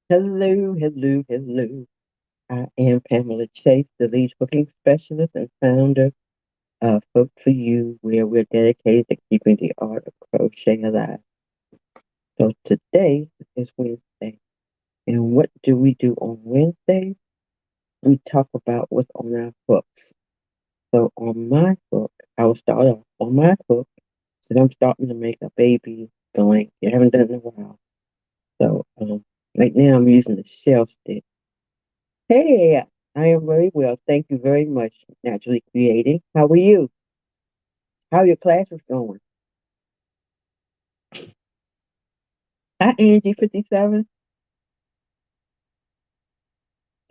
Hello, hello, hello. I am Pamela Chase, the lead cooking specialist and founder of Cook for You, where we're dedicated to keeping the art of crochet alive. So today is Wednesday, and what do we do on Wednesday? We talk about what's on our hooks. So on my hook, I will start off on my hook, so I'm starting to make a baby blanket. I haven't done it in a while. So right now I'm using the shell stitch. Hey, I am very well. Thank you very much, Naturally Creating. How are you? How are your classes going? Hi, Angie 57.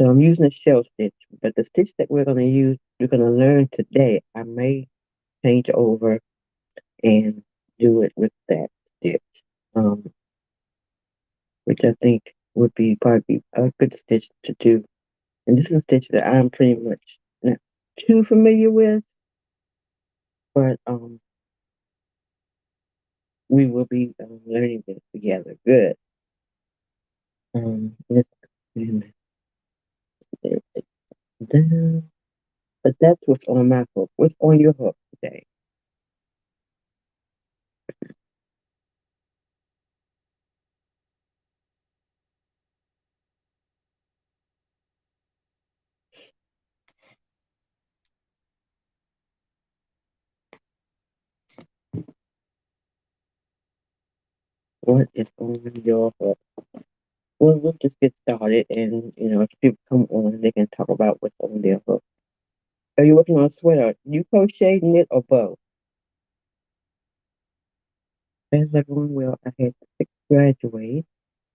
So I'm using a shell stitch, but the stitch that we're going to learn today, I may change over and do it with that stitch, um, which I think would be probably a good stitch to do. And this is a stitch that I'm pretty much not too familiar with, but we will be learning this together. Good. Let's down. But that's what's on my hook. What's on your hook today? What is on your hook? Well, we'll just get started, and if people come on, they can talk about what's on their hook. Are you working on a sweater? You crochet, knit, or both? As I going well, I had 6 graduate,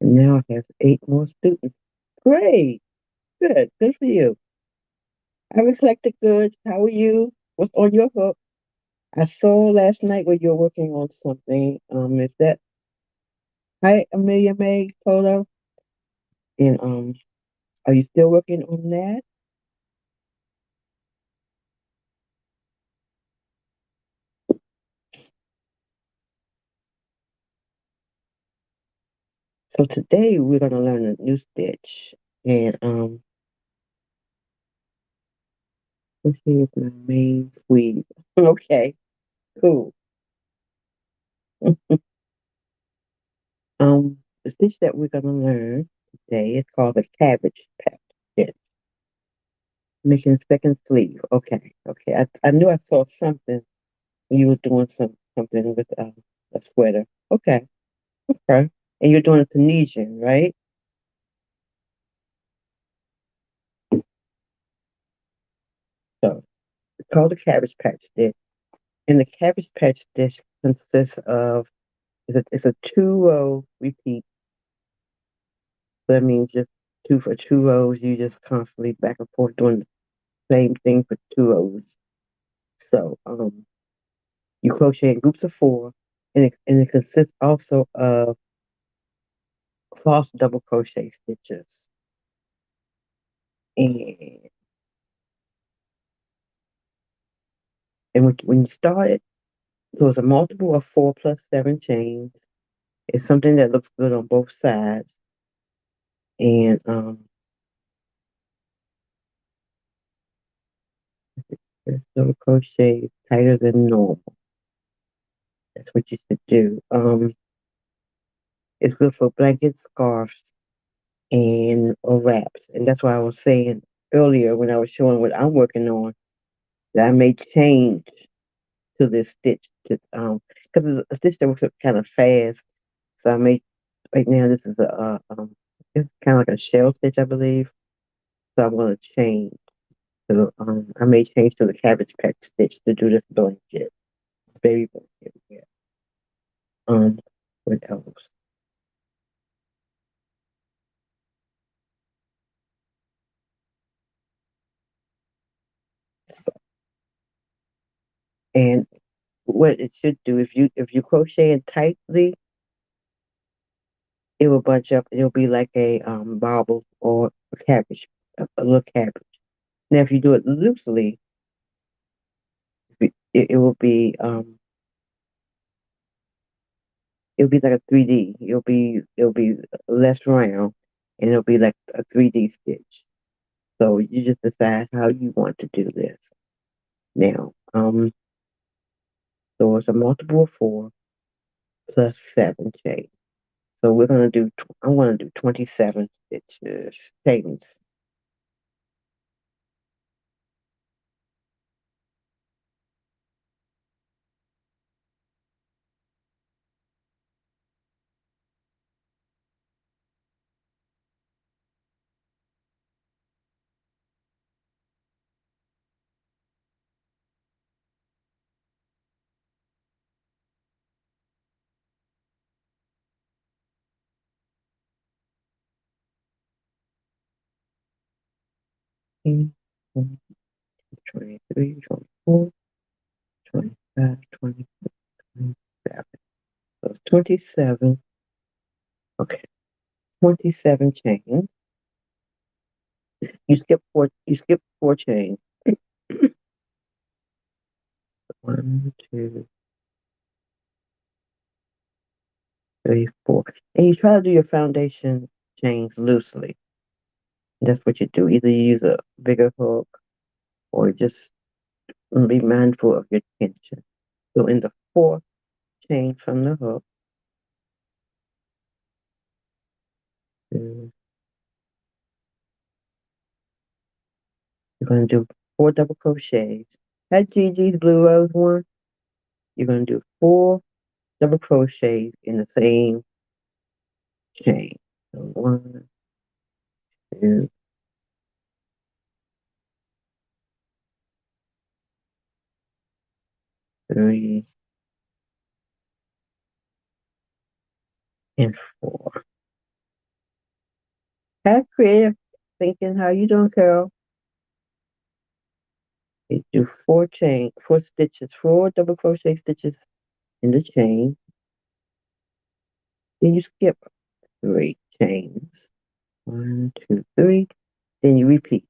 and now I have 8 more students. Great, good for you. I reflected good. How are you? What's on your hook? I saw last night where you're working on something. Is that hi Amelia May photo? And are you still working on that? So today we're gonna learn a new stitch. And let's see, it's my main squeeze. Okay, cool. The stitch that we're gonna learn today is called the Cabbage Patch Stitch. Making second sleeve. Okay, okay. I knew I saw something when you were doing something with a sweater. Okay, okay. And you're doing a Tunisian, right? So it's called the Cabbage Patch Stitch. And the Cabbage Patch Stitch consists of it's a 2 row repeat. So that means just two for 2 rows. You just constantly back and forth doing the same thing for 2 rows. So you crochet in groups of 4, and it consists also of cross double crochet stitches. And when you start it, so it's a multiple of 4 plus 7 chains. It's something that looks good on both sides. And double crochet is tighter than normal. That's what you should do. It's good for blankets, scarves, and or wraps. And that's why I was saying earlier when I was showing what I'm working on that I may change to this stitch to because it's a stitch that works up kind of fast. So I may right now this is it's kind of like a shell stitch, I believe. So I'm gonna change to I may change to the cabbage patch stitch to do this blanket, baby blanket. Yeah. Um, what else? So, and what it should do if you crochet it tightly, it will bunch up. It'll be like a bauble or a cabbage, a little cabbage. Now, if you do it loosely, it will be it'll be like a 3D. It'll be less round, and it'll be like a 3D stitch. So you just decide how you want to do this. Now, so it's a multiple of 4 plus 7 chains. So we're gonna do. I'm gonna do 27 stitches chains. Mm, 23, 24, 25, 26, 27. So it's 27. Okay, 27 chains. You skip 4. You skip 4 chains. One, two, three, 4. And you try to do your foundation chains loosely. That's what you do. Either you use a bigger hook or just be mindful of your tension. So in the 4th chain from the hook, you're going to do 4 double crochets. That Gigi's Blue Rose one, you're going to do 4 double crochets in the same chain. So 1, 2, 3, and 4. Have creative thinking. How you doing, Carol? You do 4 stitches, 4 double crochet stitches in the chain. Then you skip 3 chains. 1, 2, 3. Then you repeat.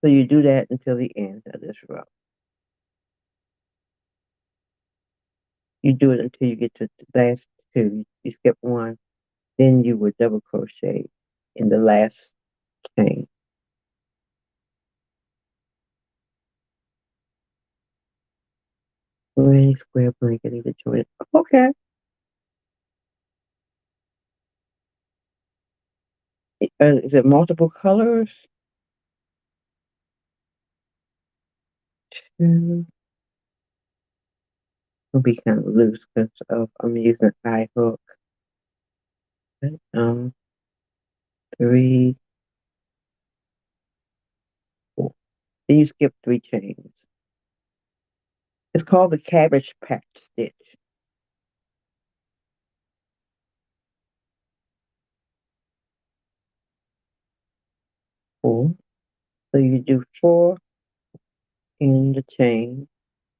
So you do that until the end of this row. You do it until you get to the last 2. You skip 1. Then you would double crochet in the last chain. Granny square blanket, either join it. Okay. Is it multiple colors? 2. It'll be kind of loose because I'm using an eye hook. Okay, 3, 4. Then you skip 3 chains. It's called the Cabbage Patch Stitch. 4. So you do 4 in the chain.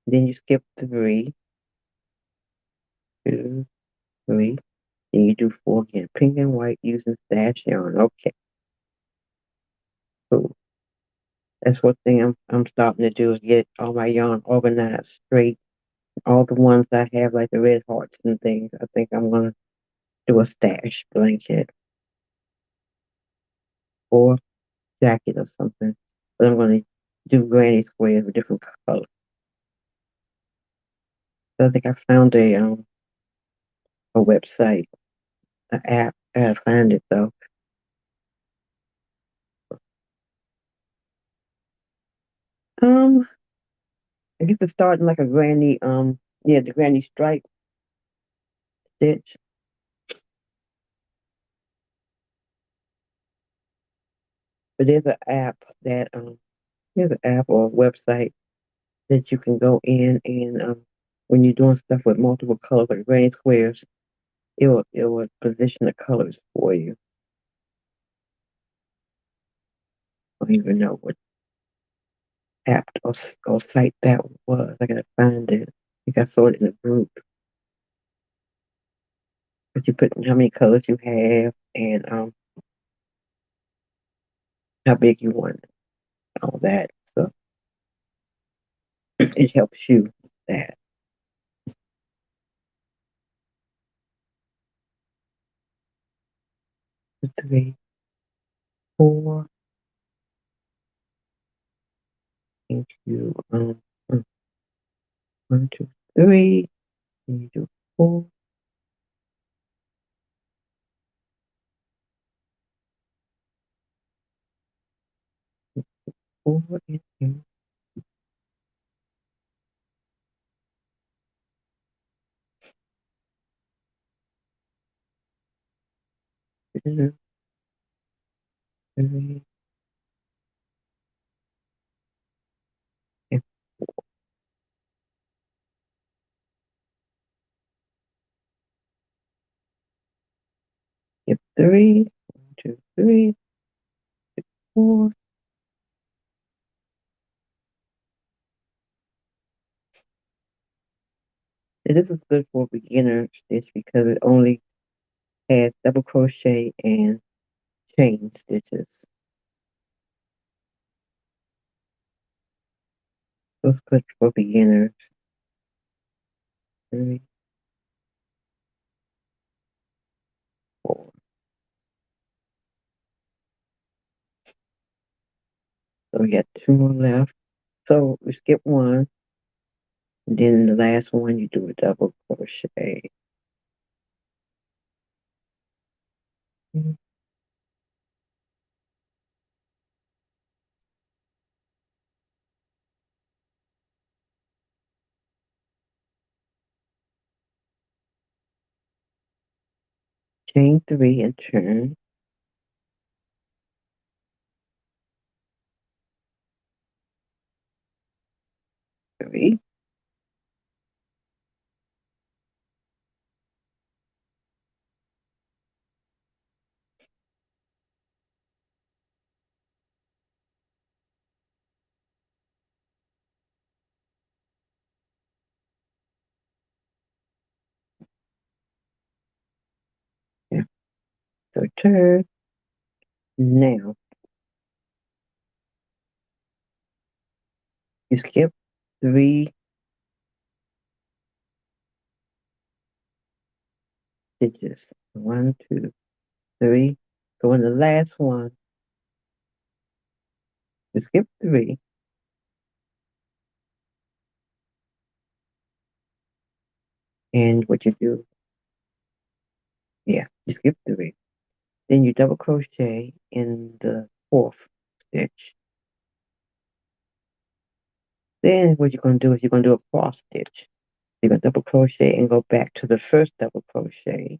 Then you skip 3, 2, 3. Then you do 4 again. Pink and white using stash yarn. Okay, cool. That's one thing I'm starting to do is get all my yarn organized straight. All the ones I have, like the red hearts and things, I think I'm gonna do a stash blanket or jacket or something. But I'm gonna do granny squares with different colors. So I think I found a website, an app. I gotta find it though. Um, I guess it's starting like a granny yeah, the granny stripe stitch. But there's an app or a website that you can go in and when you're doing stuff with multiple colors like granny squares, it will position the colors for you. I don't even know what app or site that was. I gotta find it. I think I saw it in a group. But you put in how many colors you have and how big you want it, all that. So it helps you with that. 3. 4 into 1, 2, 3. Then you do 4, 4 into 2, 3, and skip 3. 1, 2, 3, 4. And this is good for beginner stitch because it only has double crochet and chain stitches. So it's good for beginners. 3, 4. So we got 2 more left. So we skip 1. And then the last one you do a double crochet. Chain 3 and turn. 3. Yeah. So turn. Now you skip 3 stitches. 1, 2, 3. So in the last one, you skip 3. And what you do, yeah, you skip 3. Then you double crochet in the 4th stitch. Then what you're going to do is you're going to do a cross stitch. You're going to double crochet and go back to the first double crochet.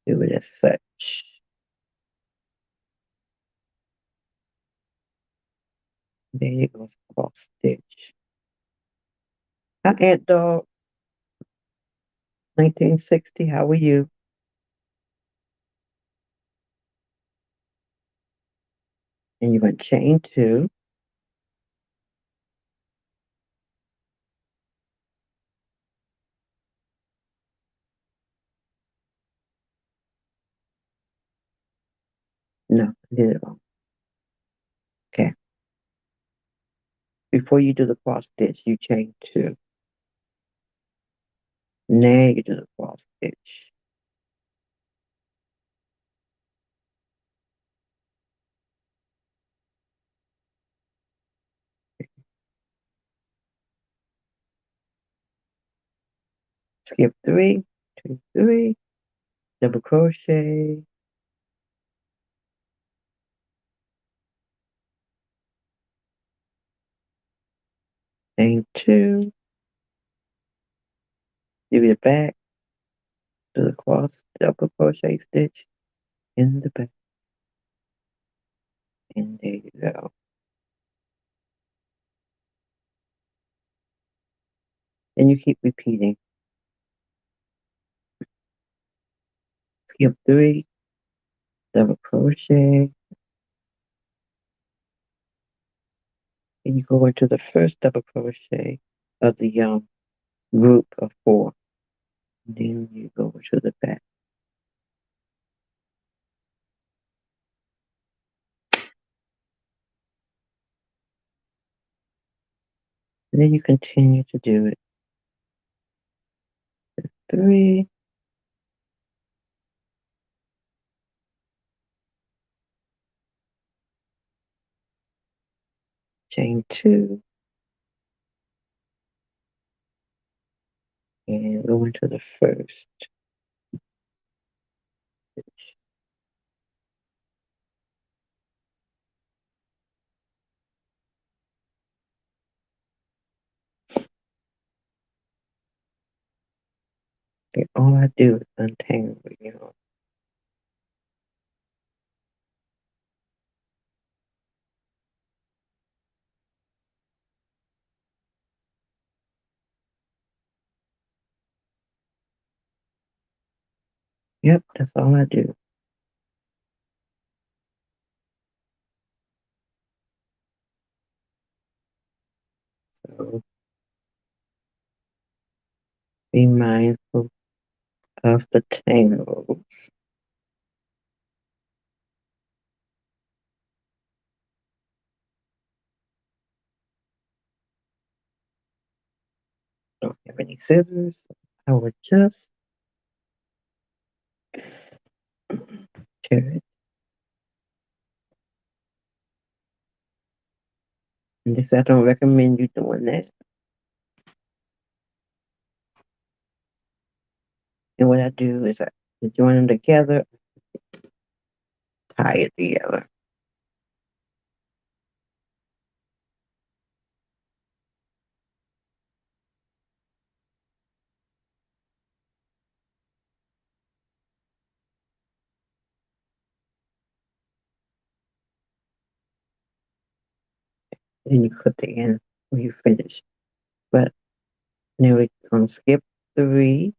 Do it as such. There you go, cross stitch. Hi, Aunt Dog, 1960, how are you? And you're going to chain 2. No, I did it wrong. Okay. Before you do the cross stitch, you chain 2. Now you do the cross stitch. Skip 3, 2, 3, double crochet, chain 2, give it back, do the cross double crochet stitch in the back, and there you go. And you keep repeating. Skip 3, double crochet, and you go into the first double crochet of the group of 4. And then you go to the back. And then you continue to do it. 3, chain 2, and go into the first stitch. And all I do is untangle the yarn. Yep, that's all I do. So be mindful of the tangles. Don't have any scissors. I will just tear it. And this, I don't recommend you doing that. And what I do is I join them together, tie it together. Then you clip the end when you finish. But now we're going to skip 3.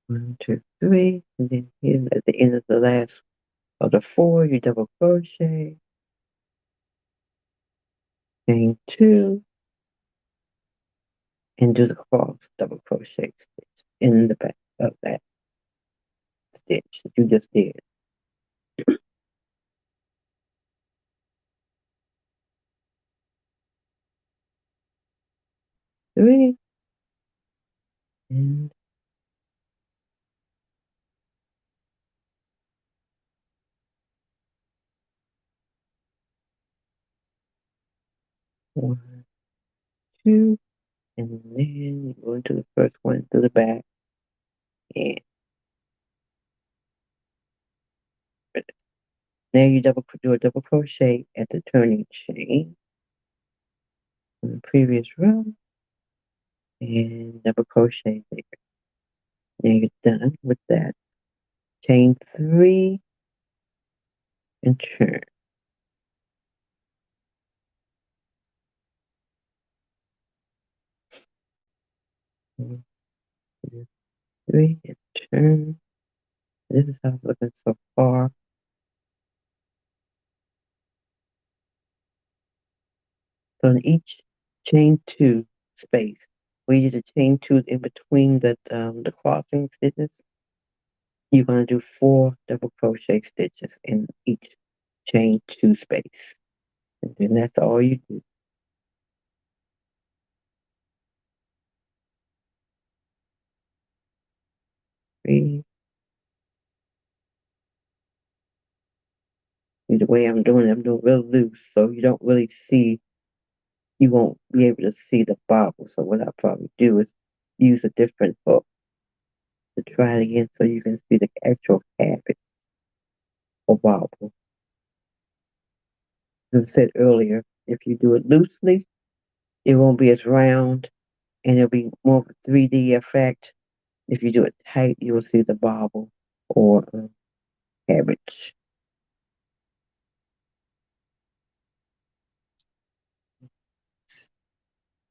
1, 2, 3. And then here at the end of the last of the 4, you double crochet, chain 2, and do the cross double crochet stitch in the back of that stitch that you just did. 3, and 1, 2, and then you go into the first one to the back, and now you do a double crochet at the turning chain from the previous row, and double crochet there. Now you're done with that. Chain 3 and turn. 1, 2, 3, and turn. This is how it's looking so far. So in each chain 2 space, where you did the chain 2 in between the crossing stitches, you're going to do 4 double crochet stitches in each chain 2 space. And then that's all you do. 3. And the way I'm doing it, I'm doing real loose, so you don't really see, you won't be able to see the bobble. So what I'll probably do is use a different hook to try it again so you can see the actual cabbage or bobble. As I said earlier, if you do it loosely, it won't be as round and it'll be more of a 3D effect. If you do it tight, you'll see the bobble or cabbage.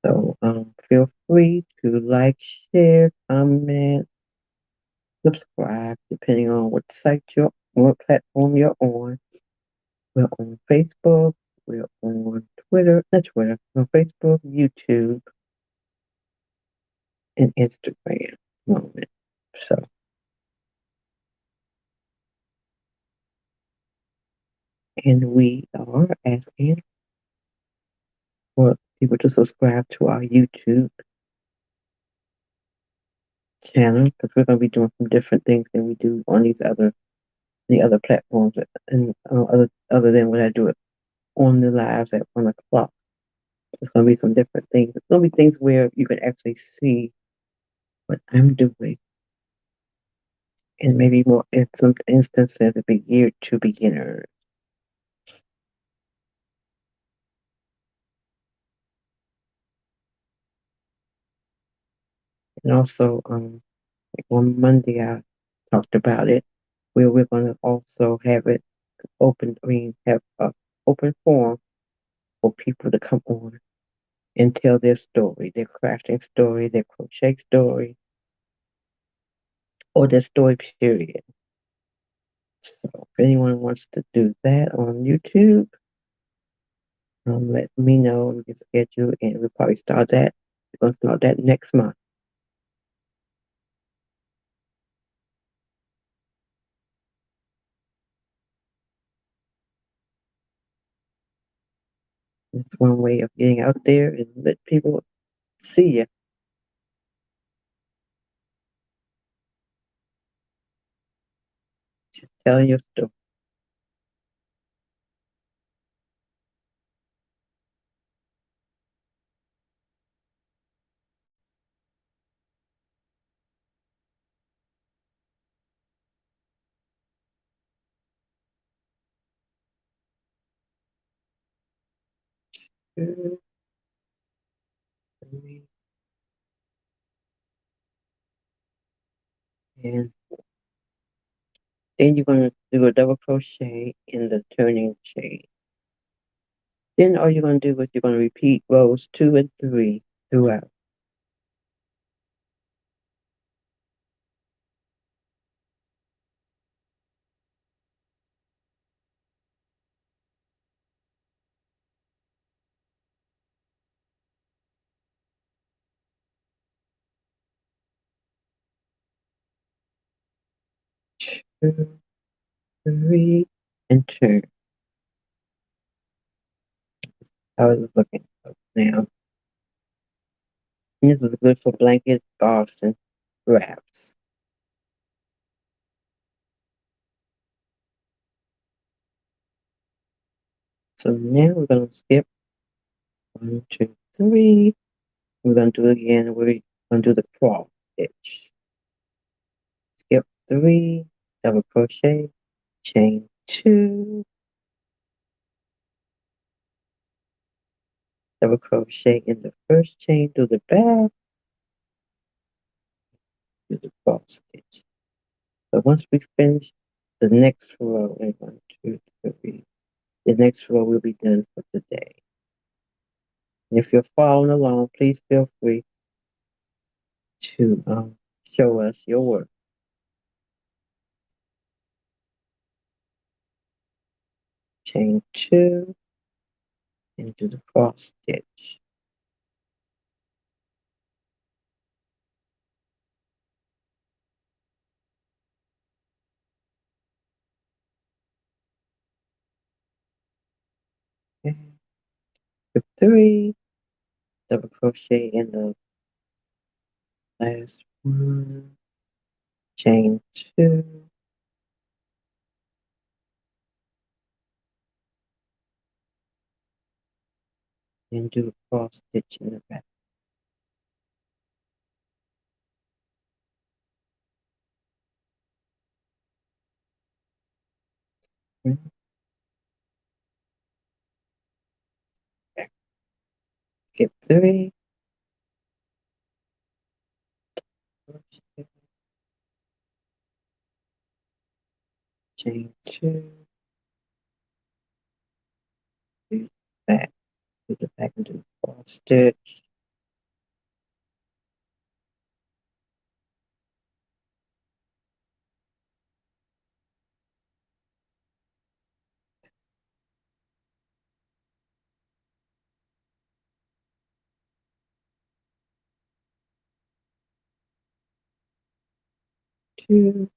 So feel free to like, share, comment, subscribe, depending on what platform you're on. We're on Facebook, we're on Twitter, not Twitter, on Facebook, YouTube, and Instagram moment. So, and we are asking for people to subscribe to our YouTube. channel because we're going to be doing some different things than we do on the other platforms, and other than when I do it on the lives at 1 o'clock. It's going to be some different things. It's going to be things where you can actually see what I'm doing, and maybe more in some instances it'll be geared to beginners. And also, like on Monday I talked about it, where we're going to also have it open. I mean, have a open forum for people to come on and tell their story, their crafting story, their crochet story, or their story period. So if anyone wants to do that on YouTube, let me know. We can schedule, and we'll probably start that. We're going to start that next month. It's one way of getting out there and let people see you. Just tell your story. And then you're going to do a double crochet in the turning chain. Then all you're going to do is you're going to repeat rows 2 and 3 throughout. Two, 3, and turn. I was looking up now. And this is good for blankets, scarves, and wraps. So now we're going to skip 1, 2, 3. We're going to do it again. We're going to do the cross stitch. Skip 3, double crochet, chain 2, double crochet in the first chain through the back, do the cross stitch. So once we finish the next row, and 1, 2, 3, the next row will be done for the day. And if you're following along, please feel free to show us your work. Chain 2 and do the cross stitch. Okay. Skip 3, double crochet in the last one, chain 2, and do a cross stitch in the back. Okay. Skip 3, chain 2, do back, do the back and do the cross stitch. 2,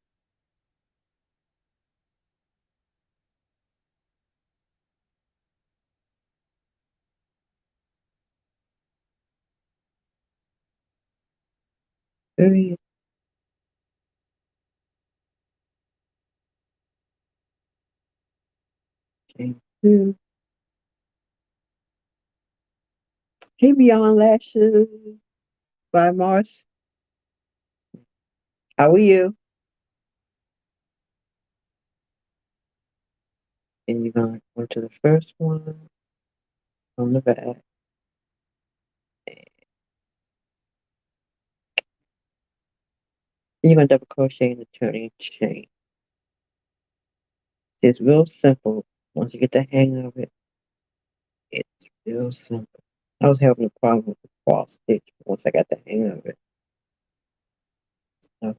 3, Chain 2. Hey, Beyond Lashes by Mars. How are you? And you're going to go to the first one on the back. And you're going to double crochet in the turning chain. It's real simple. Once you get the hang of it, it's real simple. I was having a problem with the cross stitch once I got the hang of it. So,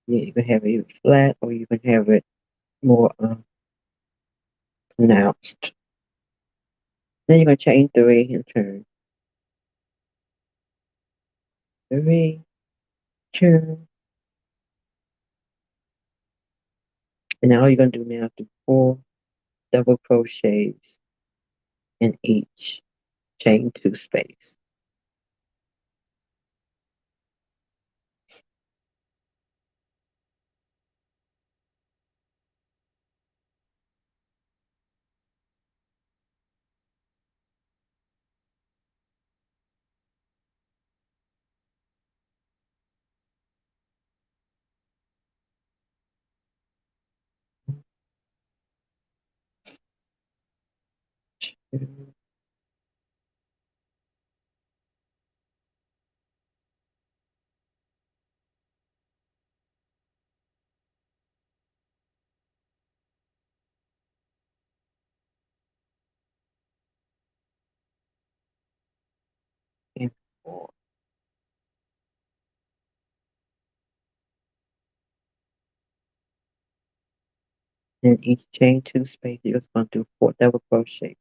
yeah, you can have it either flat or you can have it more pronounced. Then you're going to chain 3 and turn. 3, turn. And now all you're going to do now is do 4 double crochets in each chain 2 space. Two, and 4. In each chain 2 space, you're just going to do 4 double crochet.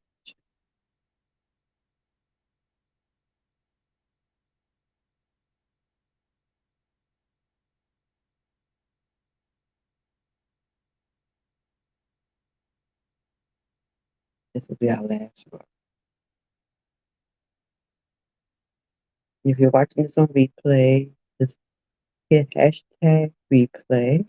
This will be our last row. If you're watching this on replay, just hit hashtag replay.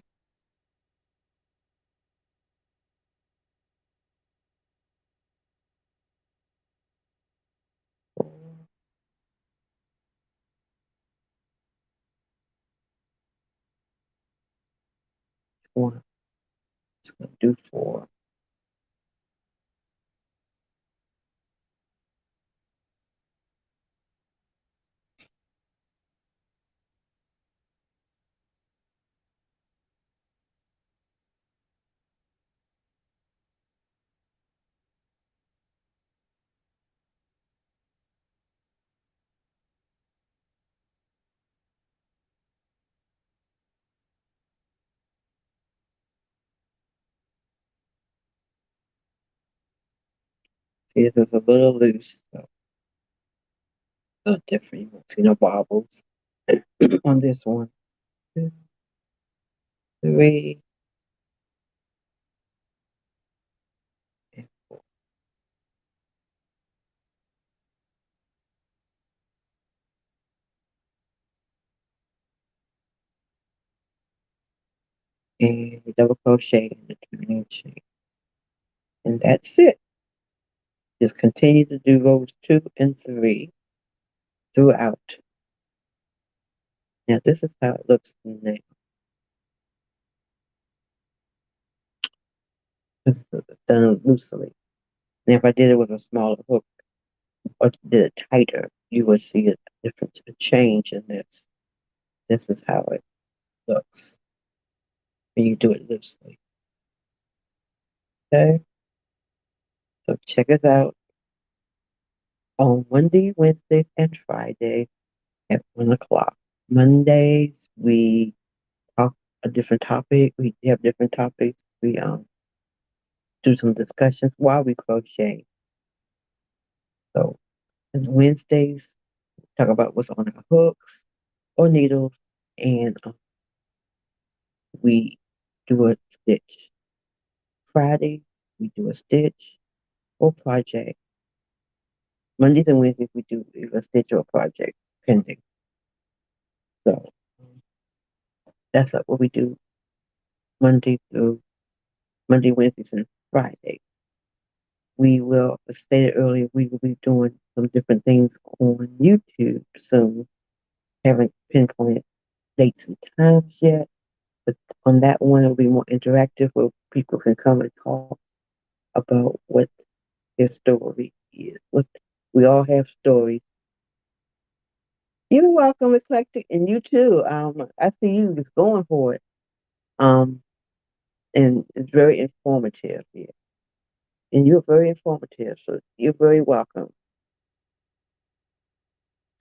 One, it's going to do 4. See, this is a little loose, so a little different. You won't see no bobbles on this one. 2, 3, and 4. And double crochet in the turning chain. And that's it. Just continue to do rows 2 and 3 throughout. Now this is how it looks now. This is done loosely. And if I did it with a smaller hook or did it tighter, you would see a difference, a change in this. This is how it looks when you do it loosely. Okay, so check us out on Monday, Wednesday, and Friday at 1 o'clock. Mondays we talk a different topic. We have different topics. We do some discussions while we crochet. So and Wednesdays talk about what's on our hooks or needles, and we do a stitch. Friday we do a stitch or project. Mondays and Wednesdays we do either a stitch or a project, pending. So that's what we do Monday through Monday, Wednesdays, and Friday. We will, as stated earlier, we will be doing some different things on YouTube soon. Haven't pinpointed dates and times yet, but on that one it'll be more interactive where people can come and talk about what their story is. What we all have stories. You're welcome, Eclectic, and you too. I see you just going for it. Um, and it's very informative here. And you're very informative, so you're very welcome.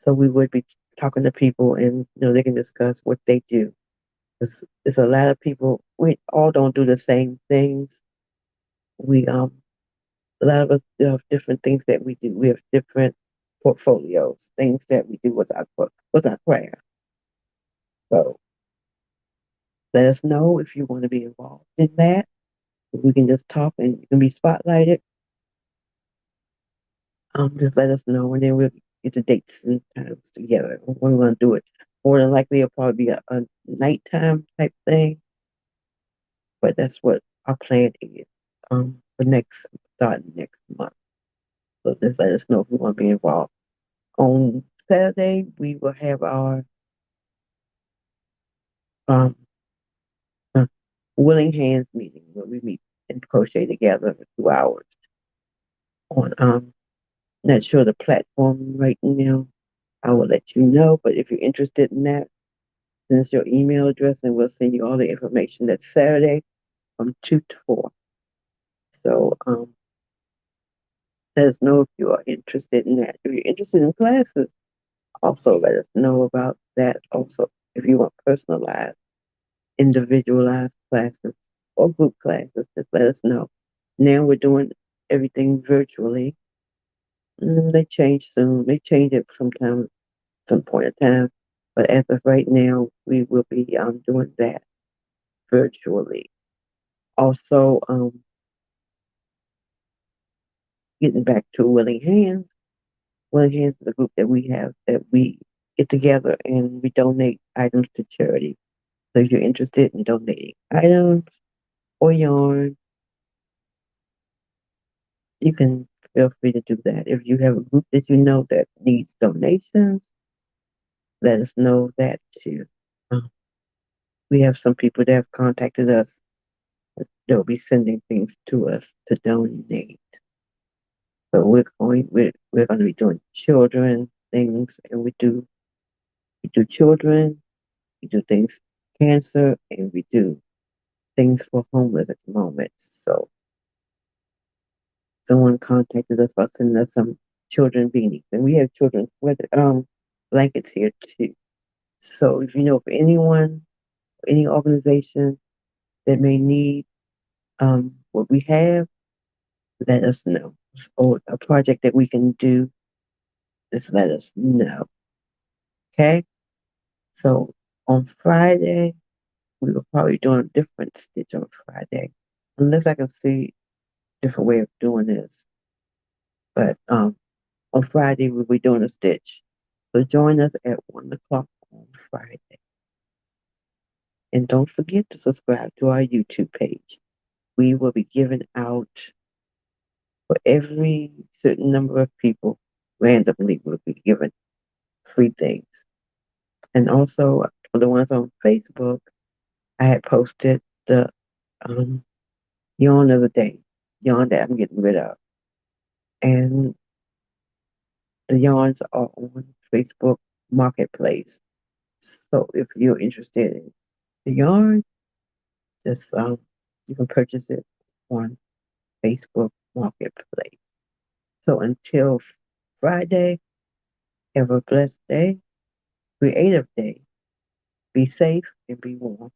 So we would be talking to people, and they can discuss what they do. There's a lot of people. We all don't do the same things. We A lot of us have different things that we do. We have different portfolios, things that we do with our craft. So let us know if you want to be involved in that. We can just talk and you can be spotlighted. Just let us know, and then we'll get the dates and times together when we're going to do it. More than likely, it'll probably be a nighttime type thing, but that's what our plan is. For starting next month. So just let us know if we want to be involved. On Saturday, we will have our um uh, willing hands meeting where we meet and crochet together for 2 hours. On Not sure the platform right now. I will let you know, but if you're interested in that, send us your email address and we'll send you all the information. That's Saturday from 2 to 4. So let us know if you are interested in that. If you're interested in classes, also let us know about that. Also, if you want personalized, individualized classes or group classes, just let us know. Now we're doing everything virtually. They change soon. They change it sometime, some point in time. But as of right now, we will be doing that virtually. Also, getting back to Willing Hands. Willing Hands is a group that we have that we get together and we donate items to charity. So if you're interested in donating items or yarn, you can feel free to do that. If you have a group that you know that needs donations, let us know that too. Um, we have some people that have contacted us. They'll be sending things to us to donate. So we're going to be doing children things, and we do children, we do things cancer, and we do things for homeless at the moment. So someone contacted us about sending us some children beanies, and we have children with blankets here too. So if you know of anyone, any organization that may need what we have, let us know. Or a project that we can do, just let us know. Okay? So on Friday, we will probably doing a different stitch on Friday. Unless I can see a different way of doing this. But on Friday we'll be doing a stitch. So join us at 1 o'clock on Friday. And don't forget to subscribe to our YouTube page. We will be giving out for every certain number of people randomly. We'll be giving free things. And also for the ones on Facebook, I had posted the um, yarn of the day, yarn that I'm getting rid of. And the yarns are on Facebook Marketplace. So if you're interested in the yarn, just you can purchase it on Facebook Marketplace. So until Friday, have a blessed day, creative day. Be safe and be warm.